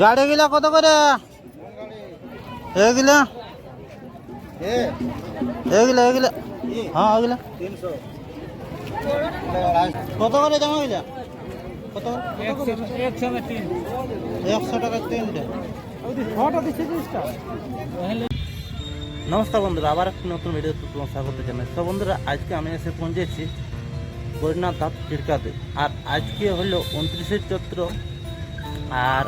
গাড়ি গিলা কত করে? এগুলা এগুলা এগুলা হ্যাঁ এগুলা কত করে দাম এগুলা? কত? 100 টাকা তিনটা। নমস্কার বন্ধুরা, আবার একটি নতুন ভিডিওতে তোমার স্বাগত জানাই। তো বন্ধুরা, আজকে আমি এসে পৌঁছেছি গৌরীনাথ ধাম চিরকাতে। আর আজকে হলো 29শে চৈত্র। আর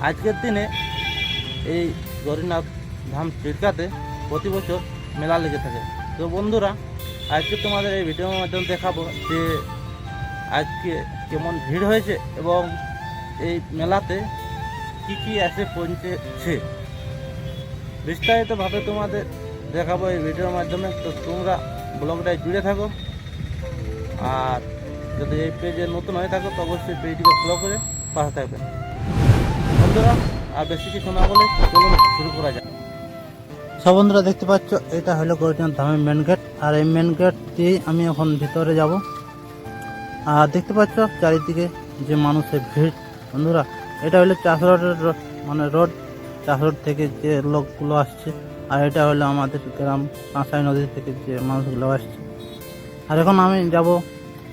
আজকের দিনে এই গৌরীনাথ ধাম চিরকাতে প্রতি বছর মেলা লেগে থাকে। তো বন্ধুরা, আজকে তোমাদের এই ভিডিওর মাধ্যমে দেখাবো যে আজকে কেমন ভিড় হয়েছে এবং এই মেলাতে কি কি এসে পৌঁছেছে বিস্তারিতভাবে তোমাদের দেখাবো এই ভিডিওর মাধ্যমে। তো তোমরা ব্লগটায় জুড়ে থাকো, আর যদি এই পেজে নতুন হয়ে থাকো তো অবশ্যই পেজটিকে ফলো করে পাশে থাকবেন বন্ধুরা। আর বেশি কিছু না বলে চলুন শুরু করা যায়। সব বন্ধুরা দেখতে পাচ্ছ, এটা হলো গৌরীনাথ ধামের মেন গেট। আর এই মেন গেট দিয়েই আমি এখন ভিতরে যাব। আর দেখতে পাচ্ছ চারিদিকে যে মানুষের ভিড়। বন্ধুরা, এটা হলো চাষ রোডের মানে রোড, চাষ রোড থেকে যে লোকগুলো আসছে। আর এটা হলো আমাদের গ্রাম কাঁসাই নদী থেকে যে মানুষগুলো আসছে। আর এখন আমি যাব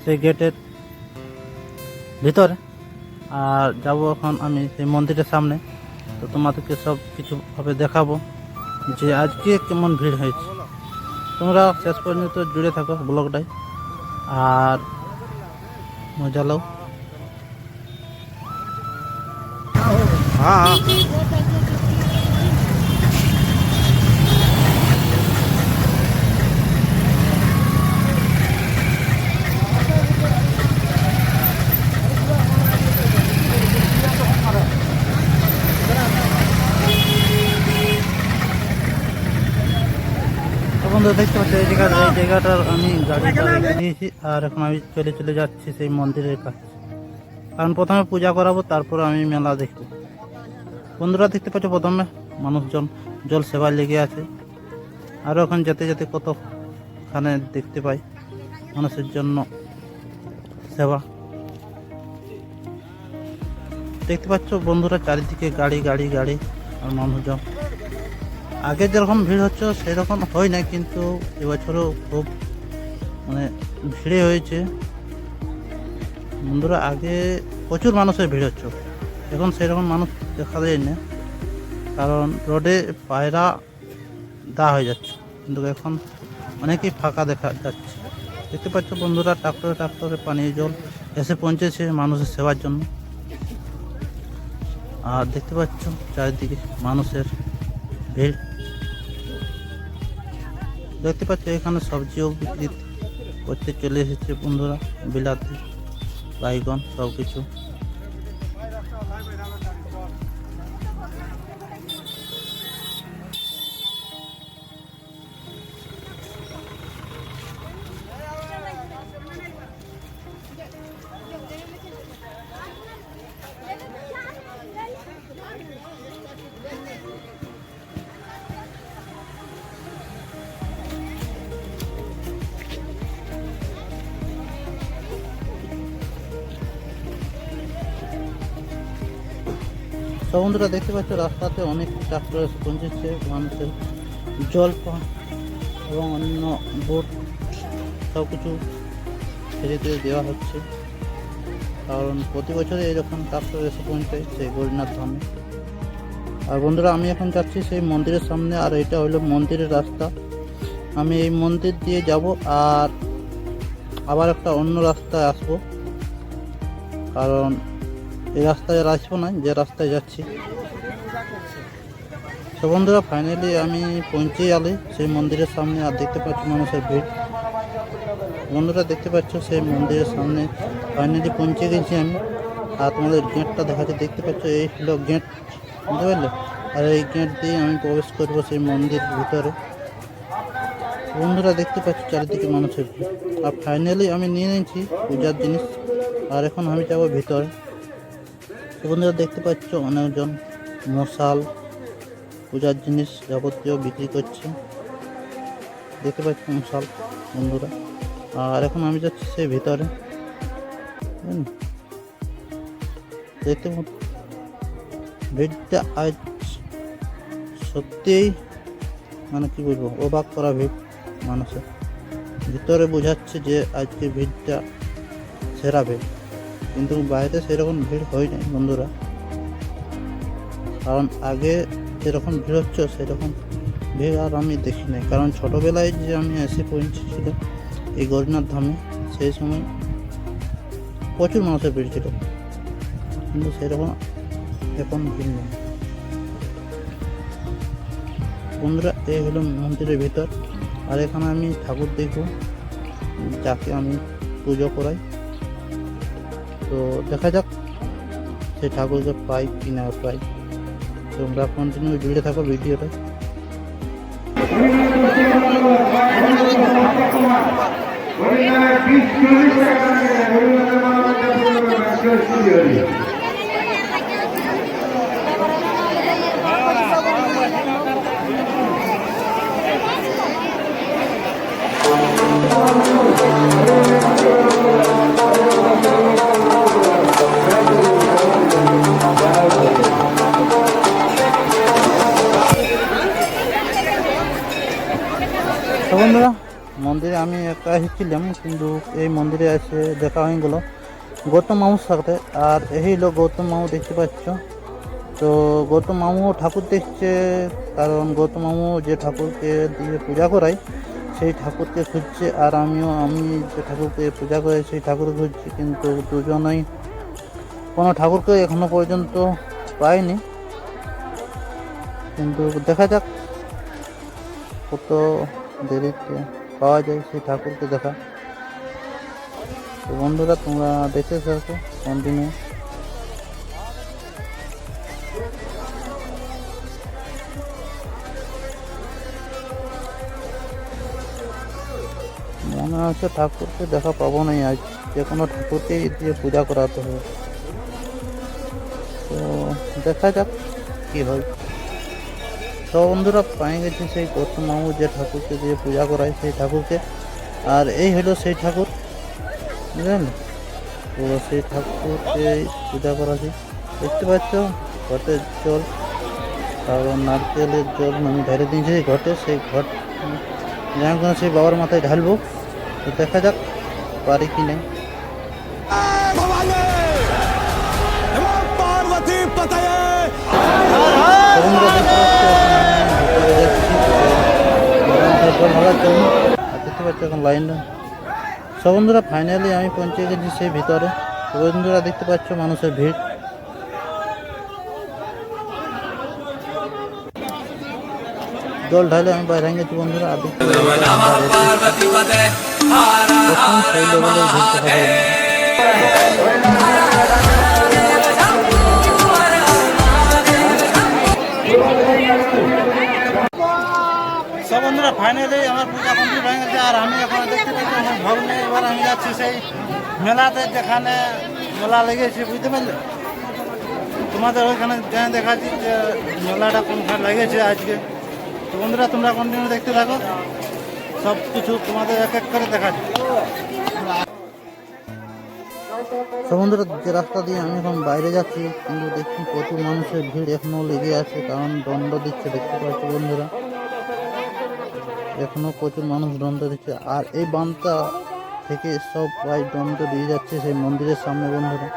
সেই গেটের ভিতরে, আর যাব এখন আমি সেই মন্দিরের সামনে। তো তোমাদেরকে সব কিছুভাবে দেখাবো যে আজকে কেমন ভিড় হয়েছে। তোমরা শেষ পর্যন্ত জুড়ে থাকো ব্লগটাই, আর মজা লাও। হ্যাঁ বন্ধু, দেখতে পাচ্ছি এই জায়গাটার আমি গাড়িটা রেখে দিয়েছি। আর এখন আমি চলে যাচ্ছি সেই মন্দিরের কাছে, কারণ প্রথমে পূজা করাবো, তারপর আমি মেলা দেখবো। বন্ধুরা দেখতে পাচ্ছ, প্রথমে মানুষজন জল সেবায় লেগে আছে। আরও এখন যেতে যেতে কতখানে দেখতে পাই মানুষের জন্য সেবা। দেখতে পাচ্ছ বন্ধুরা, চারিদিকে গাড়ি গাড়ি গাড়ি আর মানুষজন। আগে যেরকম ভিড় হচ্ছে সেরকম হয় না, কিন্তু এবছরও খুব মানে ভিড়ে হয়েছে বন্ধুরা। আগে প্রচুর মানুষের ভিড় হচ্ছে, এখন সেরকম মানুষ দেখা যায় না, কারণ রোডে পায়রা দেওয়া হয়ে যাচ্ছে। কিন্তু এখন অনেকেই ফাঁকা দেখা যাচ্ছে। দেখতে পাচ্ছ বন্ধুরা, ট্রাক্টরে পানীয় জল এসে পৌঁছেছে মানুষের সেবার জন্য। আর দেখতে পাচ্ছ চারিদিকে মানুষের ভিড়। দেখতে পাচ্ছ এখানে সবজিও বিক্রি করতে চলে এসেছে বন্ধুরা, বিলাতি, বাইগন সব কিছু। তো বন্ধুরা দেখতে পাচ্ছ, রাস্তাতে অনেক ট্রাক্টর এসে পৌঁছেছে মানুষের জল পাম্প এবং অন্য বোট সব কিছু ফেলে দেওয়া হচ্ছে, কারণ প্রতি বছরে এরকম ট্রাক্টর এসে পৌঁছায় সেই গৌরীনাথ ধামে। আর বন্ধুরা, আমি এখন যাচ্ছি সেই মন্দিরের সামনে। আর এটা হলো মন্দিরের রাস্তা। আমি এই মন্দির দিয়ে যাব আর আবার একটা অন্য রাস্তায় আসবো, কারণ এই রাস্তায় আসবো না, যে রাস্তায় যাচ্ছি। তো বন্ধুরা, ফাইনালি আমি পৌঁছে গেছি সেই মন্দিরের সামনে। আর দেখতে পাচ্ছ মানুষের ভিড়। বন্ধুরা দেখতে পাচ্ছ সেই মন্দিরের সামনে ফাইনালি পৌঁছে গেছি আমি। আর তোমাদের গেটটা দেখাচ্ছি, দেখতে পাচ্ছ এই হলো গেট, বুঝতে পারলে। আর এই গেট দিয়ে আমি প্রবেশ করবো সেই মন্দির ভিতরে। বন্ধুরা দেখতে পাচ্ছ চারিদিকে মানুষের ভিড়। আর ফাইনালি আমি নিয়ে নিয়েছি পূজার জিনিস, আর এখন আমি যাবো ভিতরে। বন্ধুরা দেখতে পাচ্ছ অনেকজন মশাল, পূজার জিনিস যাবতীয় বিক্রি করছে। দেখতে পাচ্ছ মশাল বন্ধুরা। আর এখন আমি যাচ্ছি সেই ভিতরে। বুঝলেন? দেখতে ভিড়টা আজ সত্যিই মানে কি বলবো, অবাক করা ভিড়। মানুষের ভিতরে বোঝাচ্ছে যে আজকে ভিড়টা সেরা ভিড়, কিন্তু বাইরে সেরকম ভিড় হয় নাই বন্ধুরা। কারণ আগে যেরকম ভিড় হচ্ছে সেরকম ভিড় আর আমি দেখি নাই। কারণ ছোটোবেলায় যে আমি এসে পৌঁছেছিল এই গরিনাথ ধামে, সেই সময় প্রচুর মানুষের ভিড় ছিল, কিন্তু সেরকম এখন ভিড় নেই বন্ধুরা। এই হলো মন্দিরের ভিতর, আর এখানে আমি ঠাকুর দেখব যাকে আমি পুজো করাই। তো দেখা যাক সেই ঠাকুরকে পাই কি না পাই। তোমরা কন্টিনিউ জুড়ে থাকো ভিডিওটা। তো বন্ধুরা, মন্দিরে আমি একা এসেছিলাম, কিন্তু এই মন্দিরে এসে দেখা হয়ে গেল গৌতম মামুর সাথে। আর এই হলো গৌতম মামু, দেখতে পাচ্ছ। তো গৌতম মামু ঠাকুর দেখছে, কারণ গৌতম মামু যে ঠাকুরকে দিয়ে পূজা করাই সেই ঠাকুরকে খুঁজছে, আর আমি যে ঠাকুরকে পূজা করাই সেই ঠাকুর খুঁজছি, কিন্তু দুজনেই কোনো ঠাকুরকে এখনো পর্যন্ত পাইনি। কিন্তু দেখা যাক কত দেরিতে পাওয়া যায় সেই ঠাকুরকে দেখা। তো বন্ধুরা, তোমরা দেখতে থাকো কন্টিনিউ। মনে হচ্ছে ঠাকুরকে দেখা পাবো না আজ, যে কোনো ঠাকুরকেই দিয়ে পূজা করাতে হবে। তো দেখা যাক কি হয়। তো বন্ধুরা, পেয়ে গেছি সেই গৌতম মামু যে ঠাকুরকে দিয়ে পূজা করায় সেই ঠাকুরকে। আর এই হলো সেই ঠাকুর, বুঝলেন। তো সেই ঠাকুরকে পূজা করাছি, দেখতে পাচ্ছ ঘটের জল, কারণ নারকেলের জল আমি ঢেলে দিয়েছি ঘটে। সেই ঘট যেমন সেই বাবার মাথায় ঢালবো। তো দেখা যাক পারি কি নেই। দেখতে পাচ্ছি এখন লাইনটা। সব বন্ধুরা, ফাইনালি আমি পৌঁছে গেছি সেই ভিতরে। বন্ধুরা দেখতে পাচ্ছ মানুষের ভিড়। জল ঢালে আমি বাইরে গেছি বন্ধুরা। আর দেখতে সেই লেভেলের ভিড়। সব বন্ধুরা, ফাইনালি আমার পূজা কমপ্লিট হয়ে গেছে। আর আমি এখন দেখতে পাচ্ছি আমার ভাগ্নে, এবার আমি যাচ্ছি সেই মেলাতে, যেখানে মেলা লেগেছে, বুঝতে পারলে। তোমাদের ওইখানে দেখাচ্ছি যে মেলাটা কোনখানে লেগেছে আজকে। তো বন্ধুরা, তোমরা কন্টিনিউ দেখতে থাকো, সব কিছু তোমাদের এক এক করে দেখাচ্ছি। তো বন্ধুরা, যে রাস্তা দিয়ে আমি এখন বাইরে যাচ্ছি, কিন্তু দেখছি প্রচুর মানুষের ভিড় এখনো লেগে আছে, কারণ দণ্ড দিচ্ছে, দেখতে পাচ্ছি বন্ধুরা। এখনো প্রচুর মানুষ দণ্ড দিচ্ছে, আর এই বাঁধটা থেকে সব প্রায় দণ্ড দিয়ে যাচ্ছে সেই মন্দিরের সামনে বন্ধুরা।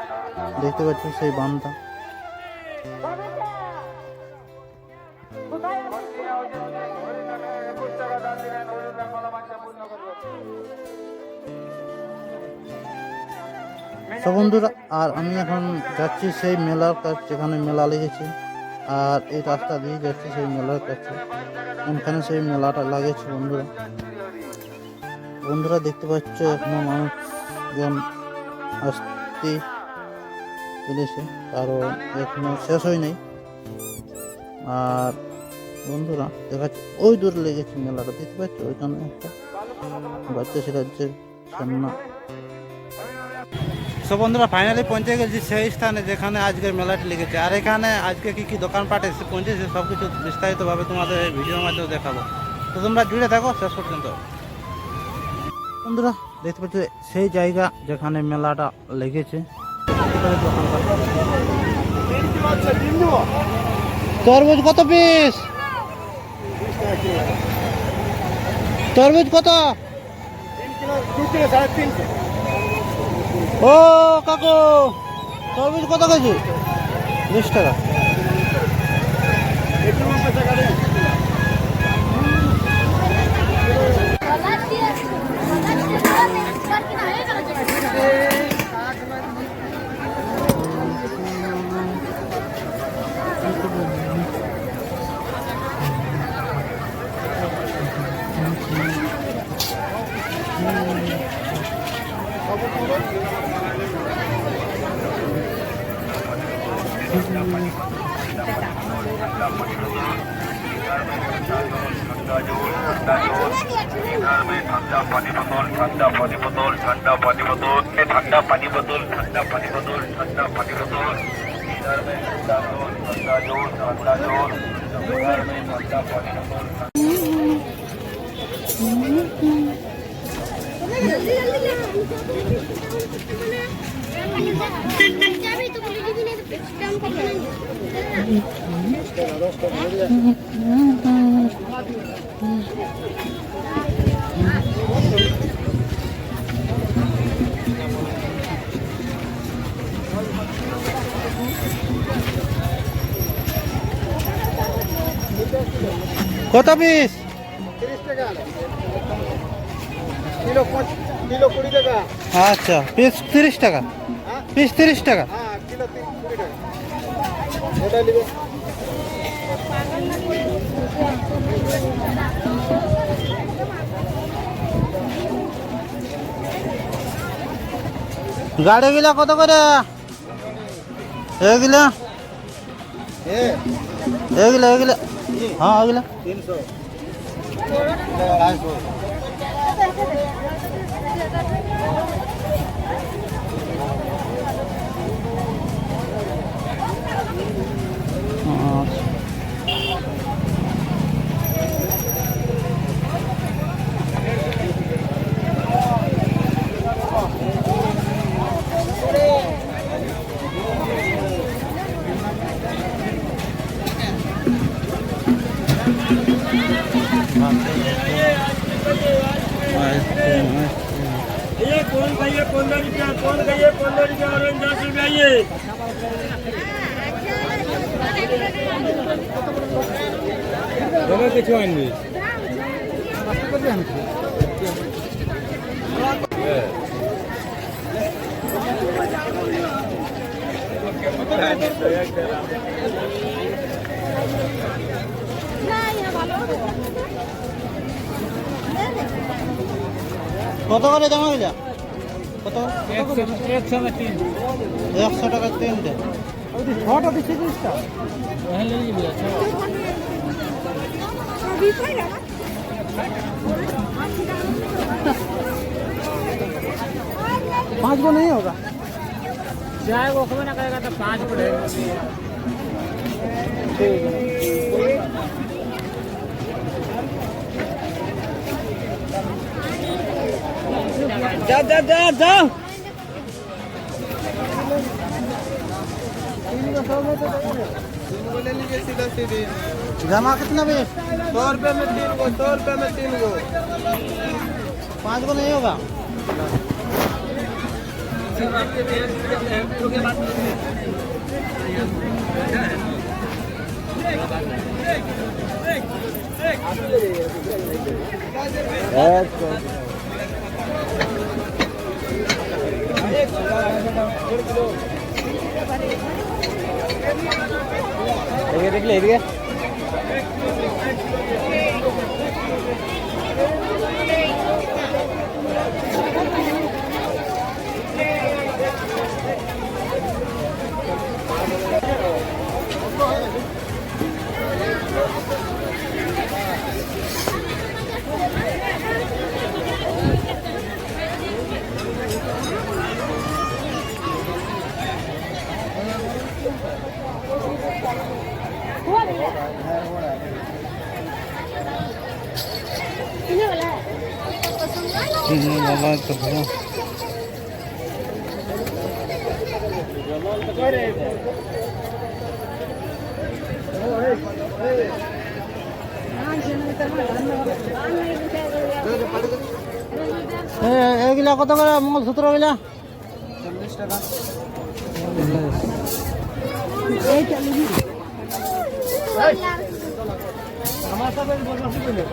দেখতে পাচ্ছি সেই বাঁধটা। তো বন্ধুরা, আর আমি এখন যাচ্ছি সেই মেলার কাছে, যেখানে মেলা লেগেছে। আর এই রাস্তা দিয়ে যাচ্ছি সেই মেলার কাছে, ওখানে সেই মেলাটা লাগেছে বন্ধুরা। বন্ধুরা দেখতে পাচ্ছ এখনো মানুষজন আসতে চলেছে, কারণ এখনো শেষ হয় নাই। আর বন্ধুরা দেখাচ্ছে ওই দূরে লেগেছে মেলাটা, দেখতে পাচ্ছ ওইখানে একটা বাচ্চা ছেলের যে খেলনা। সব বন্ধুরা, ফাইনালি পৌঁছে গেছি সেই স্থানে যেখানে আজকের মেলাটি লেগেছে। আর এখানে আজকে কী কী দোকানপাট এসে পৌঁছেছে সব কিছু বিস্তারিতভাবে তোমাদের এই ভিডিওর মাধ্যমে দেখাবো। তো তোমরা জুড়ে থাকো শেষ পর্যন্ত। বন্ধুরা দেখতে পাচ্ছি সেই জায়গা যেখানে মেলাটা লেগেছে। তরমুজ কত পিস? তরমুজ কত? ও কাকু, তরমুজ কত কেজি? 20 টাকা। ঠান্ডা পানি বোতল, ঠান্ডা পানি বোতল, ঠান্ডা পানি বোতল, ঠান্ডা পানি বোতল, ঠান্ডা পানি বোতল, ঠান্ডা পানি বোতল, ঠান্ডা জল, ঠান্ডা জল, ঠান্ডা জল, ঠান্ডা পানি বোতল। কত পিস? 30 টাকা কিলো, কিলো 20 টাকা। আচ্ছা, পিস 30 টাকা। পিস 30 টাকা। হ্যাঁ, কিলো 20 টাকা। এটা নিবে। গাড়িগুলা কত করে? এগুলা এগুলা এগুলা হ্যাঁ এগুলা 300 ये कौन खाइए 15 रुपया, कौन खाइए 15 रुपया, ऑरेंज 10 रुपया। ये কিছু আনবি কত করে দাম হইলা? কত? 100 में 3 100 টাকা তিনটে। ছটা দিচ্ছি 30 টাকা। वहाँ ले लीजिए। अच्छा पाँच को नहीं होगा। चाहे वो खबर ना करेगा तो 5 पड़ेगा। जा जा जा जा। ले लीजिए सीधा सीधे। जमा कितना पीस? 100 रुपये में 3 को, 100 रुपये में 3 को। 5 को नहीं होगा? দেখলে এদিকে বাবা তো ভালো। এগুলা কত করে মঙ্গলসূত্র গুলা? 40 টাকা। আমার সাথে বলছি বলে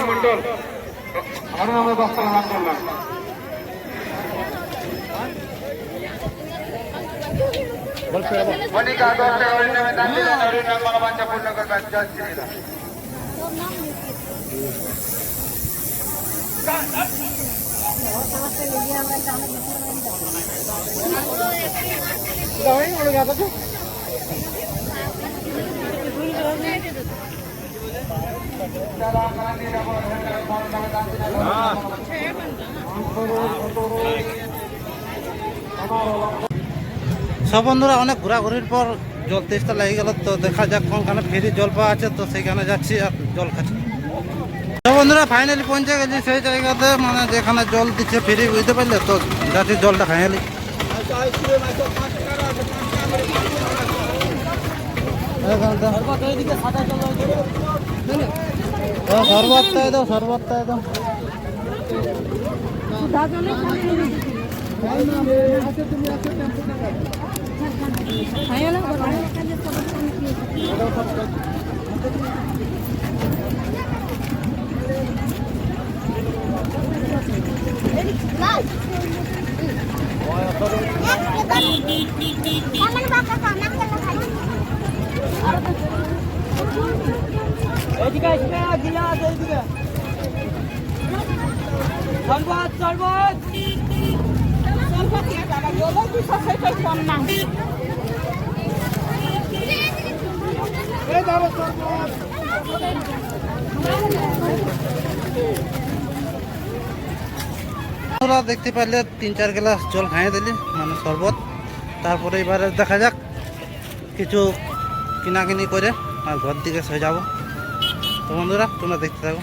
মন্ডল আমার নামে 10 টাকা লাভ করলাম। মনিকা 10 টাকা ওই নামে দান দিলেন, ওই নাম মনোবাঞ্ছা পূর্ণ করবেন। জয় শ্রীরাম। সব বন্ধুরা অনেক ঘোরাঘুরির পর জল তেষ্টা লেগে গেল, তো দেখা যাক কোনখানে ফেরি জল পাওয়া আছে, তো সেইখানে যাচ্ছি আর জল খাচ্ছি। তো বন্ধুরা ফাইনালি পৌঁছে গেছি সেই জায়গাতে, মানে যেখানে জল দিচ্ছে ফেরি, বুঝতে পারলে, তো যাচ্ছি জলটা খাইয়ালি। শরবতটাই দাও, শরবতটাই দাও। দেখতে পারলে 3-4 গ্লাস জল খাইয়ে দিলি, মানে শরবত। তারপরে এবারে দেখা যাক কিছু কিনাকিনি করে আর ঘর দিকে সে যাবো। তো বন্ধুরা তোমরা দেখতে থাকো।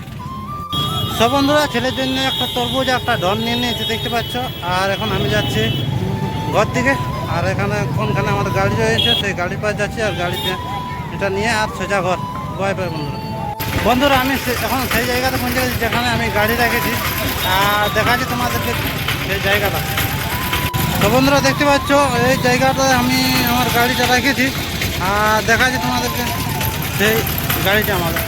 সব বন্ধুরা ছেলের জন্য একটা তরমুজ, একটা ডন নিয়ে নিয়েছি, দেখতে পাচ্ছ। আর এখন আমি যাচ্ছি ঘর দিকে। আর এখানে কোনখানে আমাদের গাড়ি রয়েছে, সেই গাড়ির পাশে যাচ্ছি, আর গাড়িতে এটা নিয়ে আর সোজা ঘর। বাই বাই বন্ধুরা। বন্ধুরা আমি এখন সেই জায়গাতে পৌঁছে গেছি যেখানে আমি গাড়ি রেখেছি, আর দেখাচ্ছি তোমাদেরকে সেই জায়গাটা। তো বন্ধুরা দেখতে পাচ্ছ এই জায়গাটায় আমি আমার গাড়িটা রেখেছি, আর দেখাচ্ছি তোমাদেরকে সেই গাড়িটা আমাদের।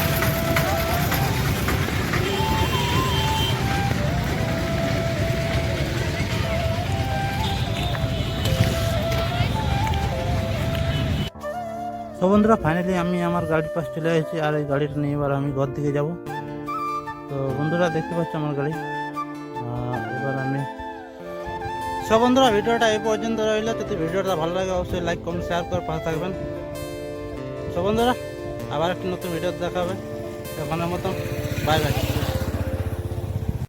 তো বন্ধুরা ফাইনালি আমি আমার গাড়ির পাশে চলে এসেছি, আর এই গাড়িটা নিয়ে এবার আমি ঘর দিকে যাব। তো বন্ধুরা দেখতে পাচ্ছ আমার গাড়ি। এবার আমি সব বন্ধুরা ভিডিওটা এই পর্যন্ত রইল। যদি ভিডিওটা ভালো লাগে অবশ্যই লাইক, কমেন্ট, শেয়ার করে পাশে থাকবেন। সব বন্ধুরা আবার একটি নতুন ভিডিও দেখা হবে। এখনের মতন বাই বাই।